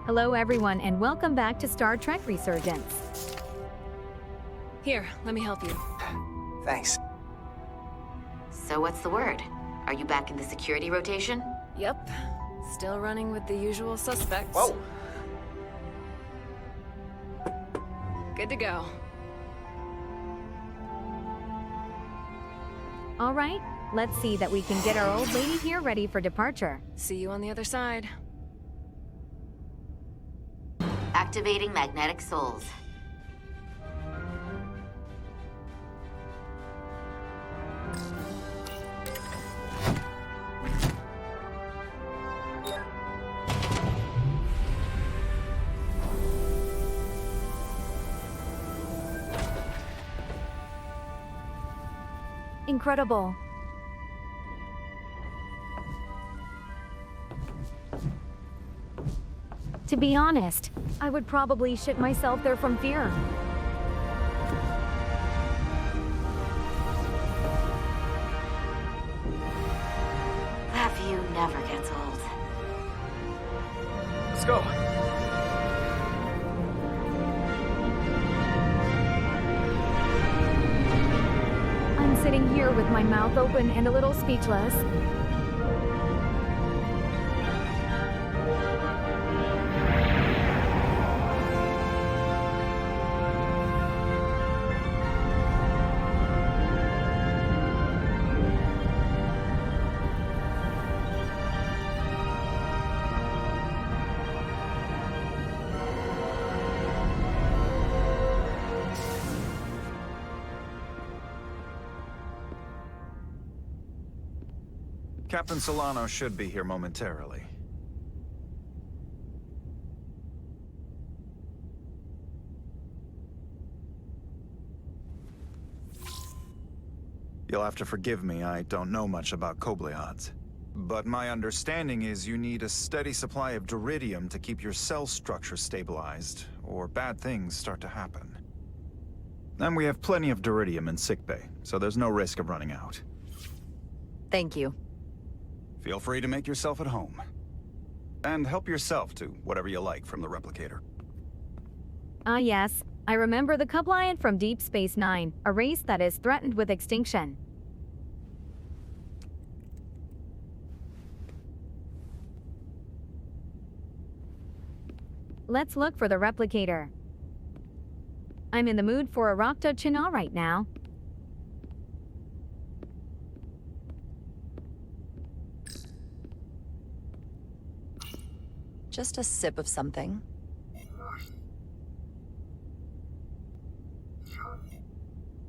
Hello everyone and welcome back to Star Trek Resurgence. Here, let me help you. Thanks. So what's the word? Are you back in the security rotation? Yep. Still running with the usual suspects. Whoa! Good to go. Alright, let's see that we can get our old lady here ready for departure. See you on the other side. Activating magnetic souls. Incredible. To be honest, I would probably shit myself there from fear. That view never gets old. Let's go. I'm sitting here with my mouth open and a little speechless. Captain Solano should be here momentarily. You'll have to forgive me, I don't know much about Kobliads. But my understanding is you need a steady supply of duridium to keep your cell structure stabilized, or bad things start to happen. And we have plenty of duridium in sickbay, so there's no risk of running out. Thank you. Feel free to make yourself at home. And help yourself to whatever you like from the replicator. Ah yes, I remember the Koblian from Deep Space Nine, a race that is threatened with extinction. Let's look for the replicator. I'm in the mood for a Rakta China right now. Just a sip of something.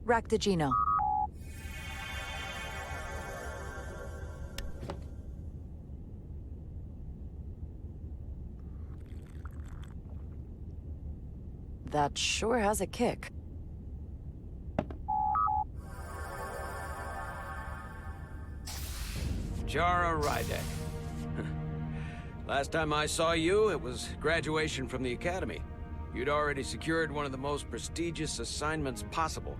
Ractagino. That sure has a kick. Jara Rydek. Last time I saw you, it was graduation from the Academy. You'd already secured one of the most prestigious assignments possible.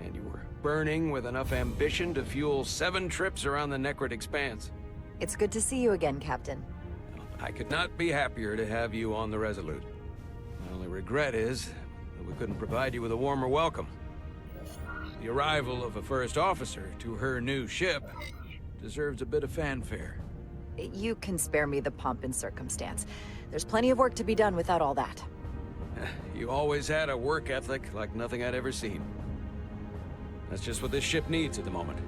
And you were burning with enough ambition to fuel 7 trips around the Necrid Expanse. It's good to see you again, Captain. I could not be happier to have you on the Resolute. My only regret is that we couldn't provide you with a warmer welcome. The arrival of a first officer to her new ship deserves a bit of fanfare. You can spare me the pomp and circumstance. There's plenty of work to be done without all that. You always had a work ethic like nothing I'd ever seen. That's just what this ship needs at the moment.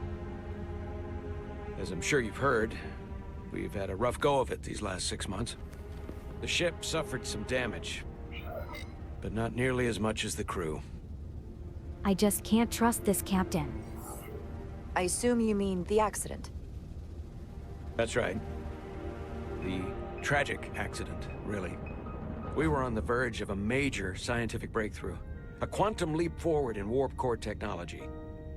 As I'm sure you've heard, we've had a rough go of it these last 6 months. The ship suffered some damage, but not nearly as much as the crew. I just can't trust this captain. I assume you mean the accident. That's right. The tragic accident, really. We were on the verge of a major scientific breakthrough. A quantum leap forward in warp core technology.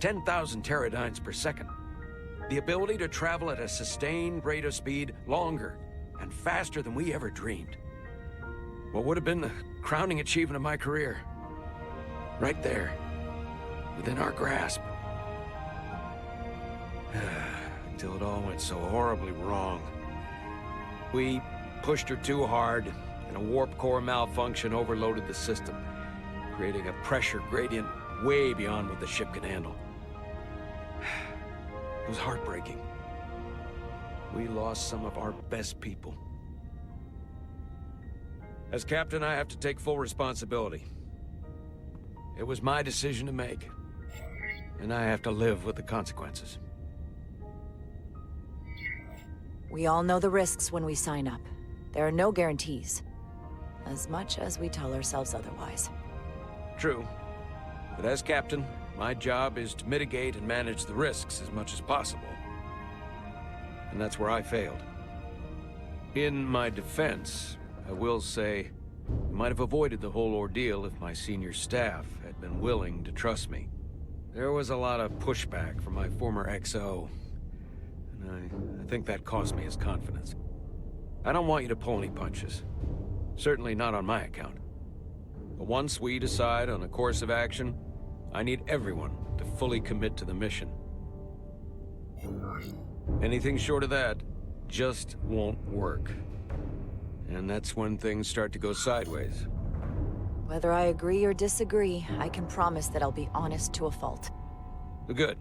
10,000 teradynes per second. The ability to travel at a sustained rate of speed longer and faster than we ever dreamed. What would have been the crowning achievement of my career. Right there, within our grasp. Until it all went so horribly wrong. We pushed her too hard, and a warp core malfunction overloaded the system, creating a pressure gradient way beyond what the ship can handle. It was heartbreaking. We lost some of our best people. As captain, I have to take full responsibility. It was my decision to make, and I have to live with the consequences. We all know the risks when we sign up. There are no guarantees. As much as we tell ourselves otherwise. True. But as captain, my job is to mitigate and manage the risks as much as possible. And that's where I failed. In my defense, I will say, I might have avoided the whole ordeal if my senior staff had been willing to trust me. There was a lot of pushback from my former XO, and I think that cost me his confidence. I don't want you to pull any punches. Certainly not on my account. But once we decide on a course of action, I need everyone to fully commit to the mission. Anything short of that just won't work. And that's when things start to go sideways. Whether I agree or disagree, I can promise that I'll be honest to a fault. Good.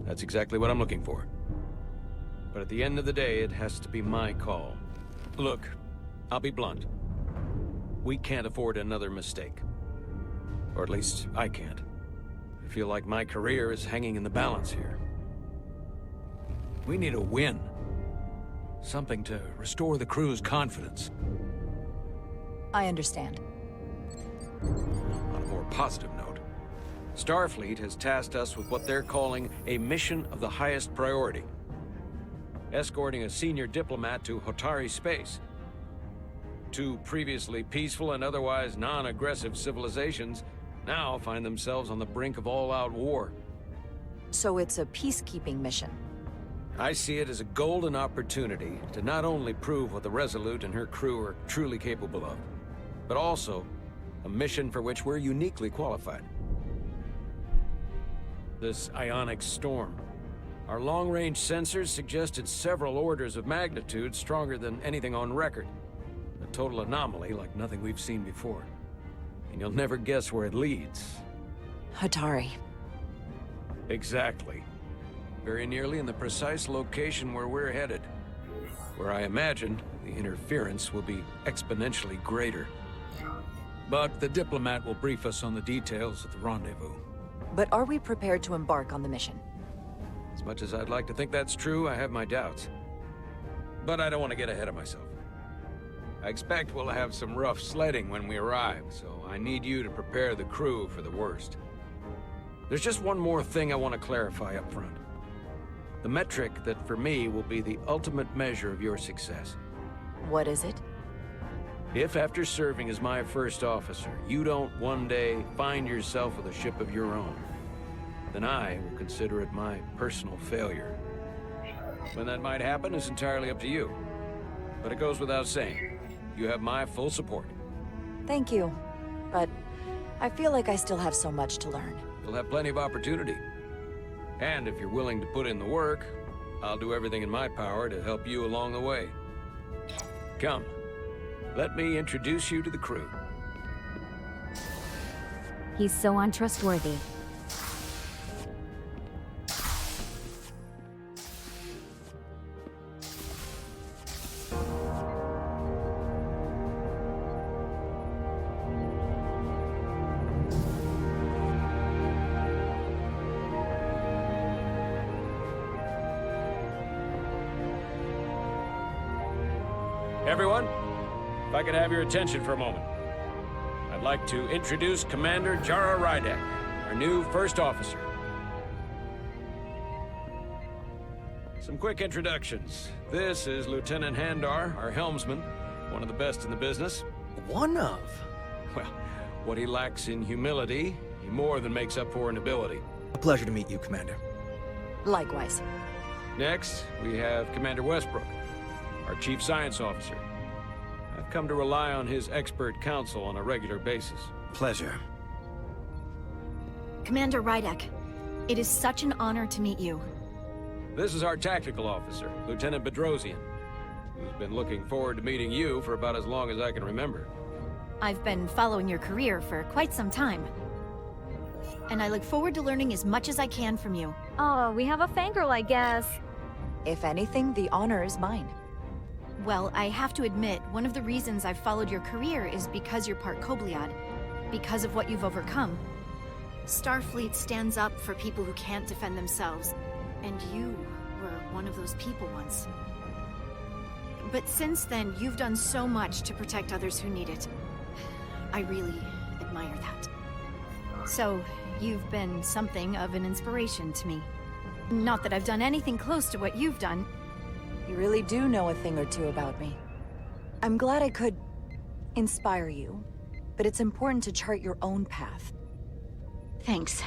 That's exactly what I'm looking for. But at the end of the day, it has to be my call. Look, I'll be blunt. We can't afford another mistake. Or at least, I can't. I feel like my career is hanging in the balance here. We need a win. Something to restore the crew's confidence. I understand. On a more positive note, Starfleet has tasked us with what they're calling a mission of the highest priority. Escorting a senior diplomat to Hotari space. Two previously peaceful and otherwise non-aggressive civilizations now find themselves on the brink of all-out war. So it's a peacekeeping mission. I see it as a golden opportunity to not only prove what the Resolute and her crew are truly capable of, but also a mission for which we're uniquely qualified. This ionic storm. Our long-range sensors suggested several orders of magnitude stronger than anything on record. A total anomaly like nothing we've seen before. And you'll never guess where it leads. Hatari. Exactly. Very nearly in the precise location where we're headed. Where I imagine the interference will be exponentially greater. But the diplomat will brief us on the details at the rendezvous. But are we prepared to embark on the mission? As much as I'd like to think that's true, I have my doubts. But I don't want to get ahead of myself. I expect we'll have some rough sledding when we arrive, so I need you to prepare the crew for the worst. There's just one more thing I want to clarify up front. The metric that for me will be the ultimate measure of your success. What is it? If after serving as my first officer, you don't one day find yourself with a ship of your own, then I will consider it my personal failure. When that might happen is entirely up to you. But it goes without saying, you have my full support. Thank you. But I feel like I still have so much to learn. You'll have plenty of opportunity. And if you're willing to put in the work, I'll do everything in my power to help you along the way. Come, let me introduce you to the crew. He's so untrustworthy. Everyone, if I could have your attention for a moment. I'd like to introduce Commander Jara Rydek, our new first officer. Some quick introductions. This is Lieutenant Handar, our helmsman, one of the best in the business. One of? Well, what he lacks in humility, he more than makes up for in ability. A pleasure to meet you, Commander. Likewise. Next, we have Commander Westbrook, our Chief Science Officer. I've come to rely on his expert counsel on a regular basis. Pleasure. Commander Rydek, it is such an honor to meet you. This is our Tactical Officer, Lieutenant Bedrosian. who's been looking forward to meeting you for about as long as I can remember. I've been following your career for quite some time. And I look forward to learning as much as I can from you. Oh, we have a fangirl, I guess. If anything, the honor is mine. Well, I have to admit, one of the reasons I've followed your career is because you're part Kobliad, because of what you've overcome. Starfleet stands up for people who can't defend themselves, and you were one of those people once. But since then, you've done so much to protect others who need it. I really admire that. So, you've been something of an inspiration to me. Not that I've done anything close to what you've done. You really do know a thing or two about me. I'm glad I could inspire you, but it's important to chart your own path. Thanks.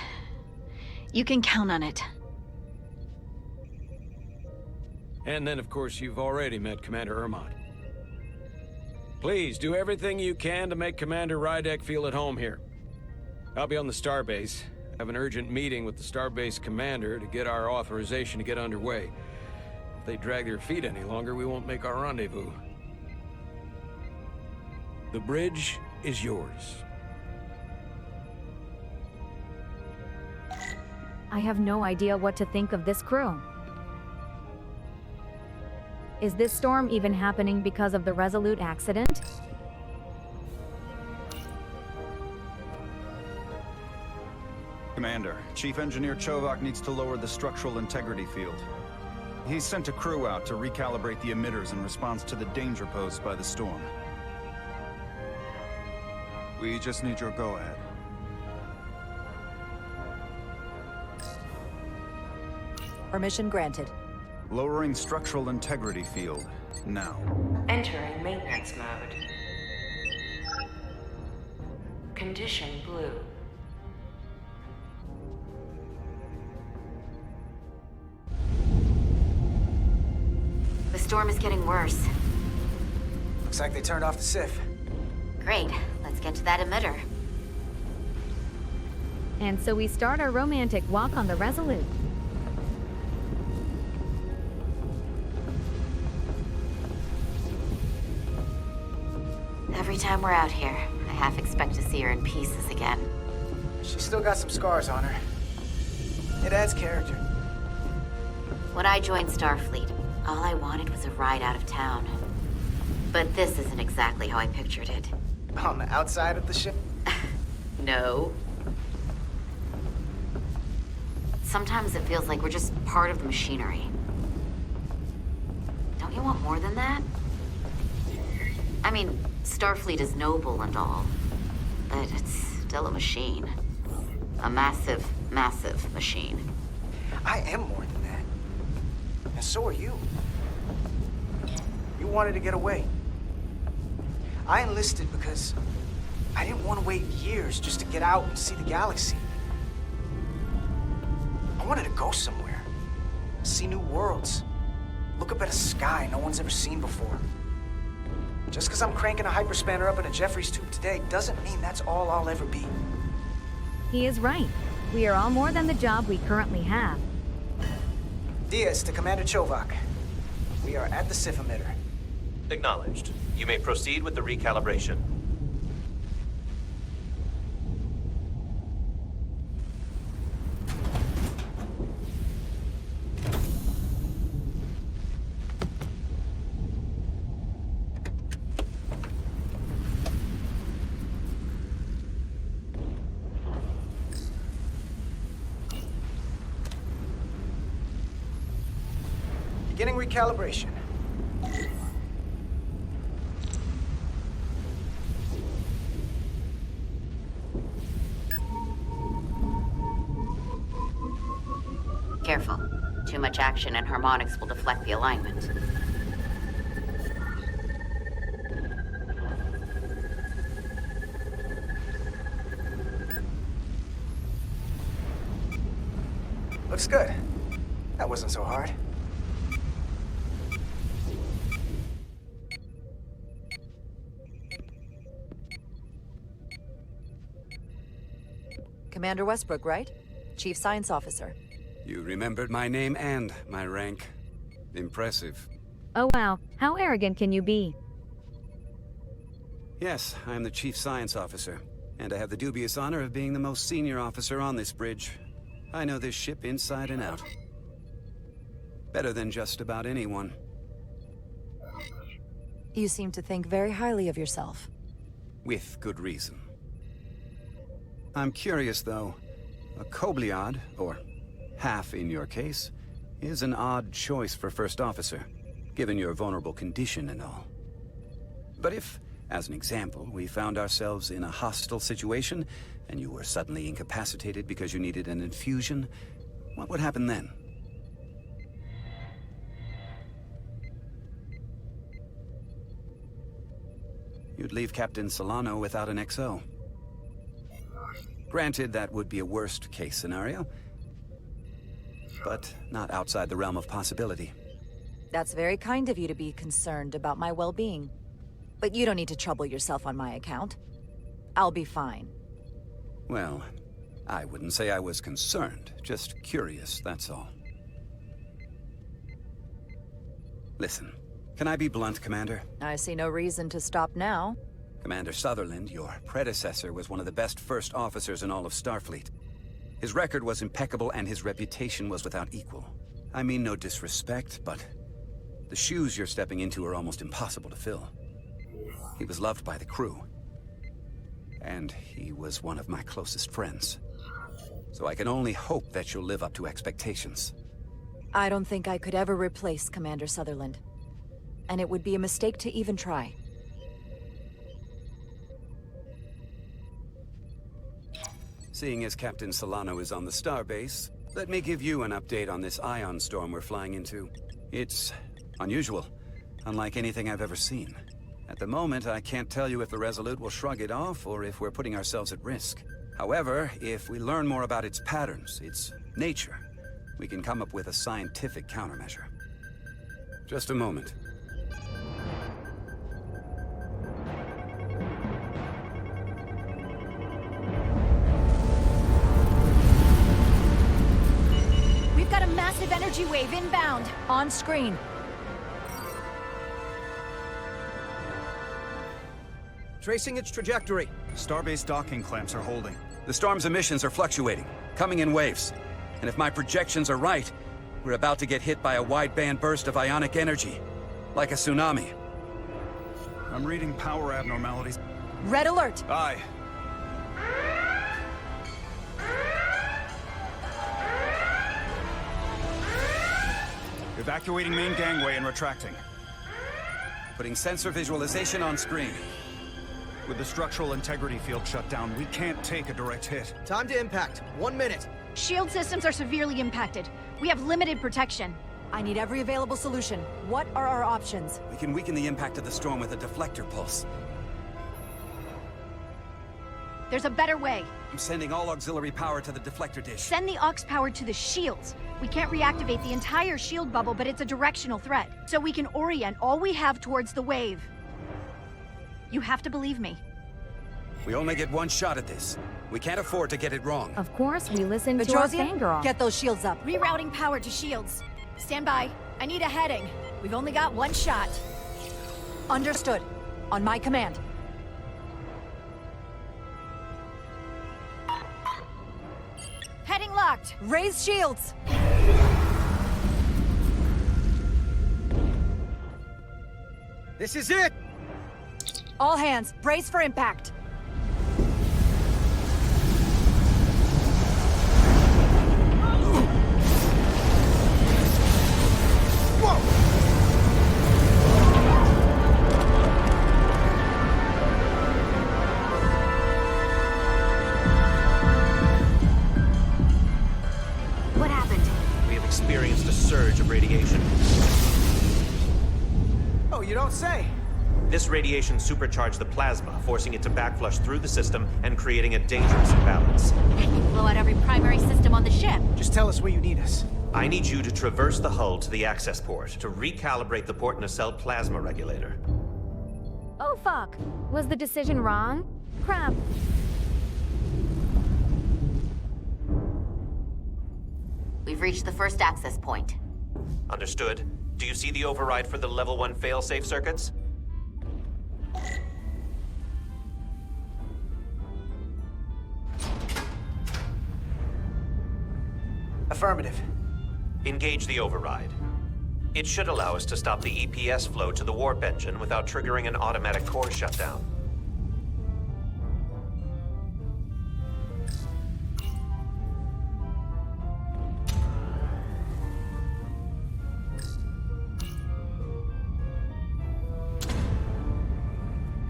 You can count on it. And then, of course, you've already met Commander Ermont. Please, do everything you can to make Commander Rydek feel at home here. I'll be on the starbase. Have an urgent meeting with the starbase commander to get our authorization to get underway. If they drag their feet any longer, we won't make our rendezvous. The bridge is yours. I have no idea what to think of this crew. Is this storm even happening because of the Resolute accident? Commander, Chief Engineer Chovak needs to lower the structural integrity field. He's sent a crew out to recalibrate the emitters in response to the danger posed by the storm. We just need your go-ahead. Permission granted. Lowering structural integrity field, now. Entering maintenance mode. Condition blue. The storm is getting worse. Looks like they turned off the SIF. Great, let's get to that emitter. And so we start our romantic walk on the Resolute. Every time we're out here, I half expect to see her in pieces again. She's still got some scars on her. It adds character. When I joined Starfleet, all I wanted was a ride out of town. But this isn't exactly how I pictured it. On the outside of the ship? No. Sometimes it feels like we're just part of the machinery. Don't you want more than that? I mean, Starfleet is noble and all, but it's still a machine. A massive, massive machine. I am more than that. And so are you. You wanted to get away. I enlisted because I didn't want to wait years just to get out and see the galaxy. I wanted to go somewhere. See new worlds. Look up at a sky no one's ever seen before. Just because I'm cranking a hyperspanner up in a Jeffries tube today doesn't mean that's all I'll ever be. He is right. We are all more than the job we currently have. Diaz to Commander Chovak. We are at the SIF emitter. Acknowledged. You may proceed with the recalibration. Beginning recalibration. Careful. Too much action and harmonics will deflect the alignment. Looks good. That wasn't so hard. Commander Westbrook, right? Chief Science Officer. You remembered my name and my rank. Impressive. Oh wow, how arrogant can you be? Yes, I am the Chief Science Officer, and I have the dubious honor of being the most senior officer on this bridge. I know this ship inside and out. Better than just about anyone. You seem to think very highly of yourself. With good reason. I'm curious, though. A Kobliad, or half in your case, is an odd choice for First Officer, given your vulnerable condition and all. But if, as an example, we found ourselves in a hostile situation, and you were suddenly incapacitated because you needed an infusion, what would happen then? You'd leave Captain Solano without an XO. Granted, that would be a worst-case scenario, but not outside the realm of possibility. That's very kind of you to be concerned about my well-being. But you don't need to trouble yourself on my account. I'll be fine. Well, I wouldn't say I was concerned, just curious, that's all. Listen, can I be blunt, Commander? I see no reason to stop now. Commander Sutherland, your predecessor, was one of the best first officers in all of Starfleet. His record was impeccable and his reputation was without equal. I mean no disrespect, but the shoes you're stepping into are almost impossible to fill. He was loved by the crew. And he was one of my closest friends. So I can only hope that you'll live up to expectations. I don't think I could ever replace Commander Sutherland. And it would be a mistake to even try. Seeing as Captain Solano is on the starbase, let me give you an update on this ion storm we're flying into. It's unusual, unlike anything I've ever seen. At the moment, I can't tell you if the Resolute will shrug it off or if we're putting ourselves at risk. However, if we learn more about its patterns, its nature, we can come up with a scientific countermeasure. Just a moment. We've got a massive energy wave inbound. On screen. Tracing its trajectory. Starbase docking clamps are holding. The storm's emissions are fluctuating, coming in waves. And if my projections are right, we're about to get hit by a wide-band burst of ionic energy. Like a tsunami. I'm reading power abnormalities. Red alert! Aye. Evacuating main gangway and retracting. Putting sensor visualization on screen. With the structural integrity field shut down, we can't take a direct hit. Time to impact. 1 minute. Shield systems are severely impacted. We have limited protection. I need every available solution. What are our options? We can weaken the impact of the storm with a deflector pulse. There's a better way. I'm sending all auxiliary power to the deflector dish. Send the aux power to the shields. We can't reactivate the entire shield bubble, but it's a directional threat. So we can orient all we have towards the wave. You have to believe me. We only get one shot at this. We can't afford to get it wrong. Of course, we listen to our Bedrosian, fangirl. get those shields up. Rerouting power to shields. Stand by. I need a heading. We've only got one shot. Understood. On my command. Heading locked. Raise shields! This is it! All hands, brace for impact. What happened? We have experienced a surge of radiation. Oh, you don't say. This radiation supercharged the plasma, forcing it to backflush through the system and creating a dangerous imbalance. Blow out every primary system on the ship. Just tell us where you need us. I need you to traverse the hull to the access port to recalibrate the port nacelle plasma regulator. Oh fuck. Was the decision wrong? Crap. We've reached the first access point. Understood? Do you see the override for the level 1 failsafe circuits? Affirmative. Engage the override. It should allow us to stop the EPS flow to the warp engine without triggering an automatic core shutdown.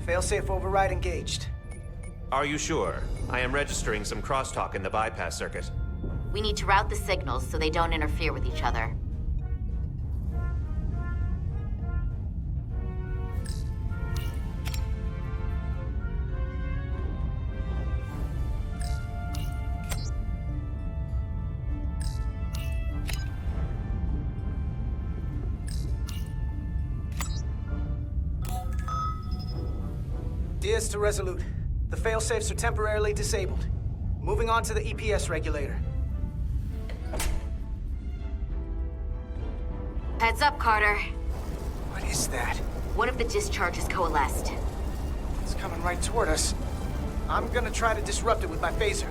Failsafe override engaged. Are you sure? I am registering some crosstalk in the bypass circuit. We need to route the signals so they don't interfere with each other. Diaz to Resolute. The failsafes are temporarily disabled. Moving on to the EPS regulator. Heads up, Carter. What is that? One of the discharges coalesced. It's coming right toward us. I'm gonna try to disrupt it with my phaser.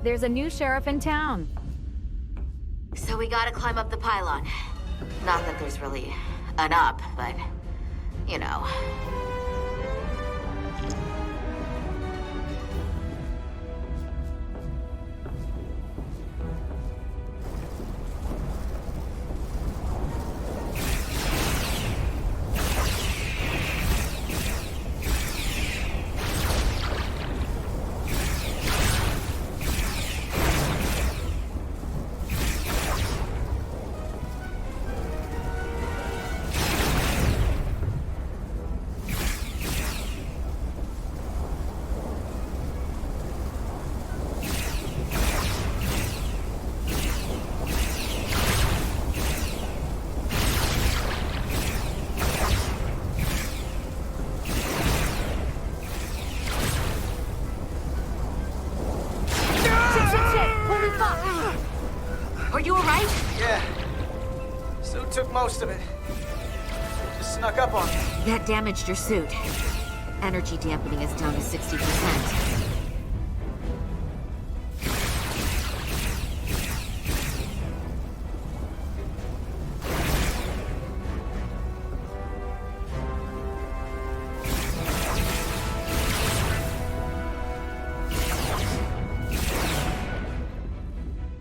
There's a new sheriff in town. So we gotta climb up the pylon. Not that there's really an up, but, you know. Are you alright? Yeah. Suit took most of it. Just snuck up on me. That damaged your suit. Energy dampening is down to 60%.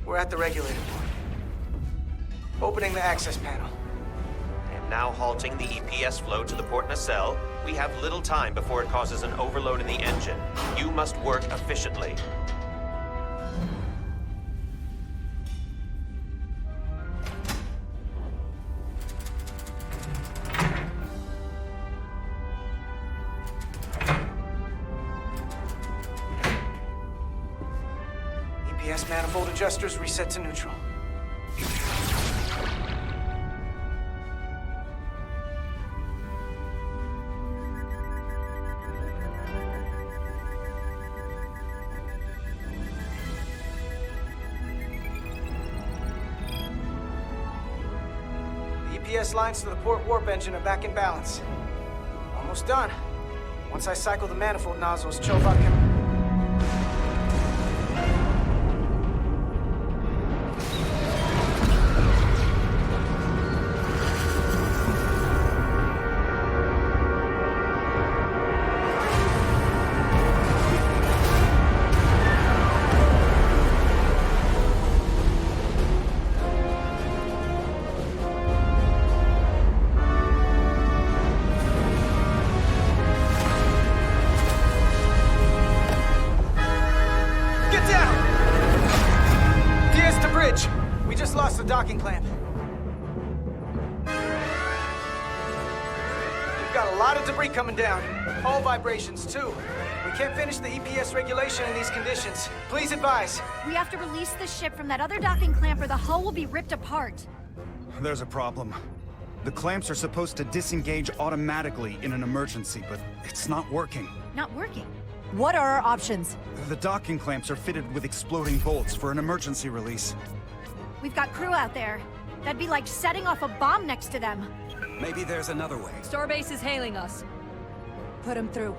We're at the regulator port. Opening the access panel. I am now halting the EPS flow to the port nacelle. We have little time before it causes an overload in the engine. You must work efficiently. EPS manifold adjusters reset to neutral. EPS lines to the port warp engine are back in balance. Almost done. Once I cycle the manifold nozzles, Chovat can... Lost the docking clamp. We've got a lot of debris coming down. Hull vibrations, too. We can't finish the EPS regulation in these conditions. Please advise. We have to release the ship from that other docking clamp or the hull will be ripped apart. There's a problem. The clamps are supposed to disengage automatically in an emergency, but it's not working. Not working? What are our options? The docking clamps are fitted with exploding bolts for an emergency release. We've got crew out there. That'd be like setting off a bomb next to them. Maybe there's another way. Starbase is hailing us. Put him through.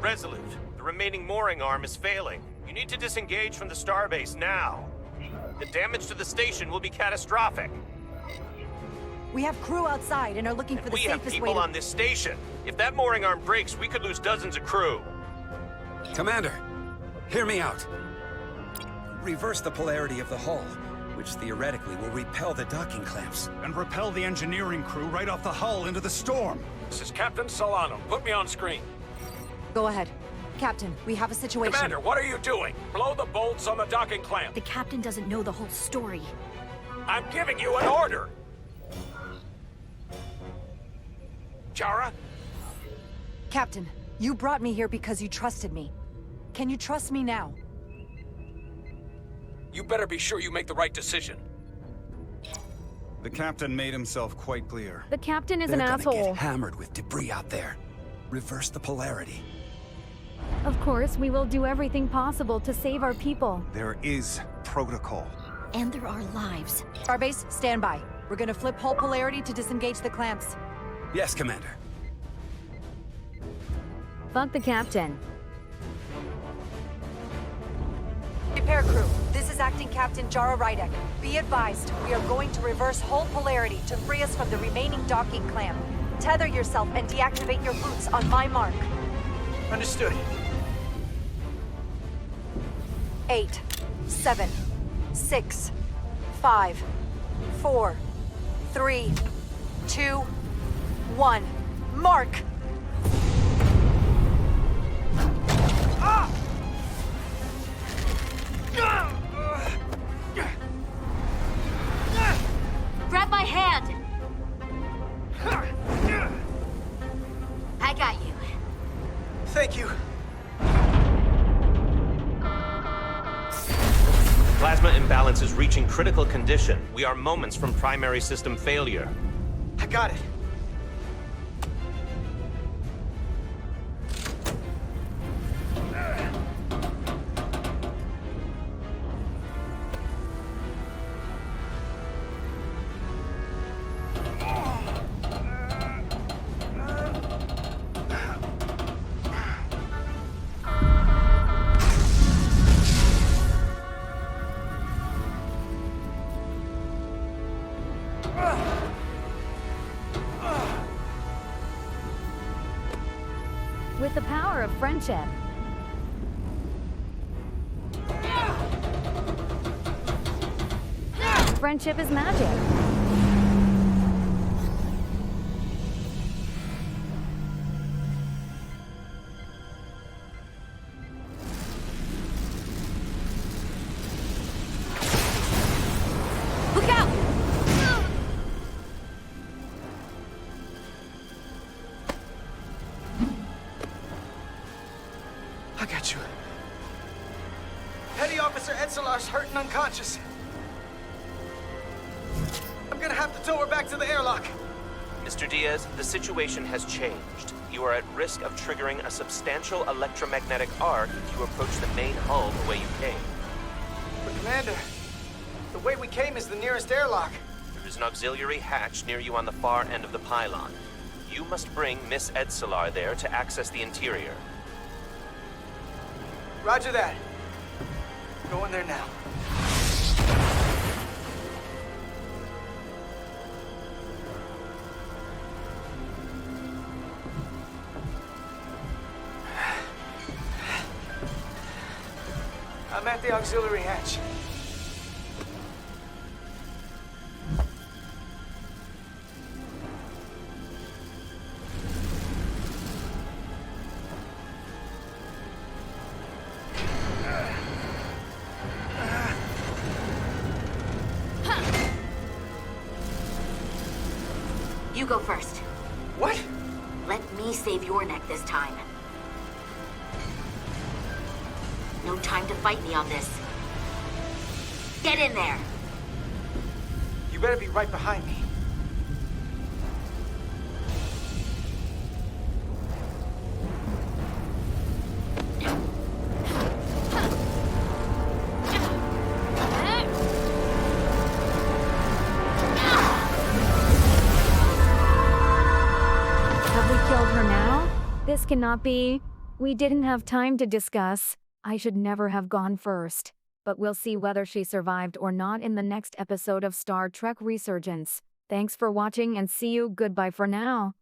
Resolute, the remaining mooring arm is failing. You need to disengage from the starbase now. The damage to the station will be catastrophic. We have crew outside and are looking for the We have safest people way to... on this station. If that mooring arm breaks, we could lose dozens of crew. Commander, hear me out. Reverse the polarity of the hull, which theoretically will repel the docking clamps. And repel the engineering crew right off the hull into the storm. This is Captain Solano. Put me on screen. Go ahead. Captain, we have a situation. Commander, what are you doing? Blow the bolts on the docking clamp. The captain doesn't know the whole story. I'm giving you an order. Chara? Captain, you brought me here because you trusted me. Can you trust me now? You better be sure you make the right decision. The captain made himself quite clear. The captain is They're an gonna asshole. get hammered with debris out there. Reverse the polarity. Of course, we will do everything possible to save our people. There is protocol. And there are lives. Starbase, stand by. We're gonna flip hull polarity to disengage the clamps. Yes, Commander. Fuck the captain. Repair crew, this is Acting Captain Jara Rydek. Be advised, we are going to reverse hull polarity to free us from the remaining docking clamp. Tether yourself and deactivate your boots on my mark. Understood. 8, 7, 6, 5, 4, 3, 2, 1. Mark! Grab my hand! I got you. Thank you. Plasma imbalance is reaching critical condition. We are moments from primary system failure. I got it. With the power of friendship. Friendship is magic. Look out! I got you. Petty Officer Edselar's hurt and unconscious. I'm gonna have to tow her back to the airlock. Mr. Diaz, the situation has changed. You are at risk of triggering a substantial electromagnetic arc if you approach the main hull the way you came. But Commander, the way we came is the nearest airlock. There is an auxiliary hatch near you on the far end of the pylon. You must bring Miss Edselar there to access the interior. Roger that. Go in there now. I'm at the auxiliary hatch. You go first. What? Let me save your neck this time. No time to fight me on this. Get in there! You better be right behind me. killed her now? This cannot be. We didn't have time to discuss. I should never have gone first. But we'll see whether she survived or not in the next episode of Star Trek Resurgence. Thanks for watching and see you. Goodbye for now.